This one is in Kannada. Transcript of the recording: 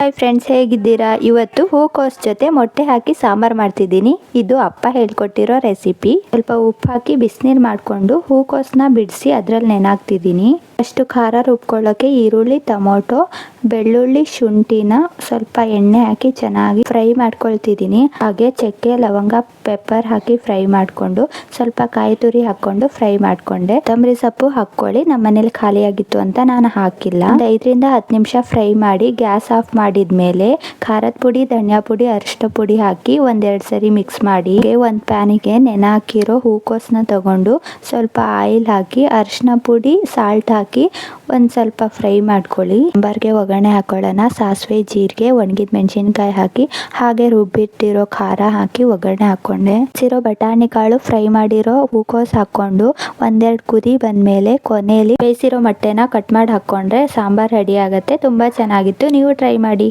ಹಾಯ್ ಫ್ರೆಂಡ್ಸ್, ಹೇಗಿದ್ದೀರಾ? ಇವತ್ತು ಹೂಕೋಸು ಜೊತೆ ಮೊಟ್ಟೆ ಹಾಕಿ ಸಾಂಬಾರು ಮಾಡ್ತಿದ್ದೀನಿ. ಇದು ಅಪ್ಪ ಹೇಳ್ಕೊಟ್ಟಿರೋ ರೆಸಿಪಿ. ಸ್ವಲ್ಪ ಉಪ್ಪು ಹಾಕಿ ಬಿಸಿನೀರು ಮಾಡಿಕೊಂಡು ಹೂಕೋಸನ್ನ ಬಿಡಿಸಿ ಅದರಲ್ಲಿ ನೆನಾಕ್ತಿದ್ದೀನಿ. ಅಷ್ಟು ಖಾರ ರುಬ್ಕೊಳ್ಳೋಕೆ ಈರುಳ್ಳಿ, ಟೊಮೊಟೊ, ಬೆಳ್ಳುಳ್ಳಿ, ಶುಂಠಿನ ಸ್ವಲ್ಪ ಎಣ್ಣೆ ಹಾಕಿ ಚೆನ್ನಾಗಿ ಫ್ರೈ ಮಾಡ್ಕೊಳ್ತಿದ್ದೀನಿ. ಹಾಗೆ ಚಕ್ಕೆ, ಲವಂಗ, ಪೆಪ್ಪರ್ ಹಾಕಿ ಫ್ರೈ ಮಾಡಿಕೊಂಡು ಸ್ವಲ್ಪ ಕಾಯಿ ತುರಿ ಹಾಕೊಂಡು ಫ್ರೈ ಮಾಡಿಕೊಂಡೆ. ಕೊತ್ತಂಬರಿ ಸೊಪ್ಪು ಹಾಕ್ಕೊಳ್ಳಿ, ನಮ್ಮ ಮನೇಲಿ ಖಾಲಿ ಆಗಿತ್ತು ಅಂತ ನಾನು ಹಾಕಿಲ್ಲ. 5ರಿಂದ 10 ನಿಮಿಷ ಫ್ರೈ ಮಾಡಿ ಗ್ಯಾಸ್ ಆಫ್ ಮಾಡಿದ್ಮೇಲೆ ಖಾರದ ಪುಡಿ, ಧನಿಯಾ ಪುಡಿ, ಅರಿಶಿನ ಪುಡಿ ಹಾಕಿ 1-2 ಸರಿ ಮಿಕ್ಸ್ ಮಾಡಿ ಒಂದು ಪ್ಯಾನಿಗೆ ನೆನಾಕಿರೋ ಹೂಕೋಸನ್ನ ತಗೊಂಡು ಸ್ವಲ್ಪ ಆಯಿಲ್ ಹಾಕಿ ಅರಿಶಿನ ಪುಡಿ, ಸಾಲ್ಟ್ ಹಾಕಿ ಒಂದ್ ಸ್ವಲ್ಪ ಫ್ರೈ ಮಾಡ್ಕೊಳ್ಳಿ. ಸಾಂಬಾರ್ಗೆ ಒಗ್ಗರಣೆ ಹಾಕೊಳ್ಳೋಣ. ಸಾಸಿವೆ, ಜೀರಿಗೆ, ಒಣಗಿದ ಮೆಣಸಿನಕಾಯಿ ಹಾಕಿ ಹಾಗೆ ರುಬ್ಬಿಟ್ಟಿರೋ ಖಾರ ಹಾಕಿ ಒಗ್ಗರಣೆ ಹಾಕೊಂಡೆ. ಬಟಾಣಿ ಕಾಳು, ಫ್ರೈ ಮಾಡಿರೋ ಹೂಕೋಸು ಹಾಕೊಂಡು 1-2 ಕುದಿ ಬಂದ್ಮೇಲೆ ಕೊನೆಯಲ್ಲಿ ಬೇಯಿಸಿರೋ ಮೊಟ್ಟೆನ ಕಟ್ ಮಾಡಿ ಹಾಕೊಂಡ್ರೆ ಸಾಂಬಾರ್ ರೆಡಿ ಆಗುತ್ತೆ. ತುಂಬಾ ಚೆನ್ನಾಗಿತ್ತು, ನೀವು ಟ್ರೈ ಮಾಡಿ.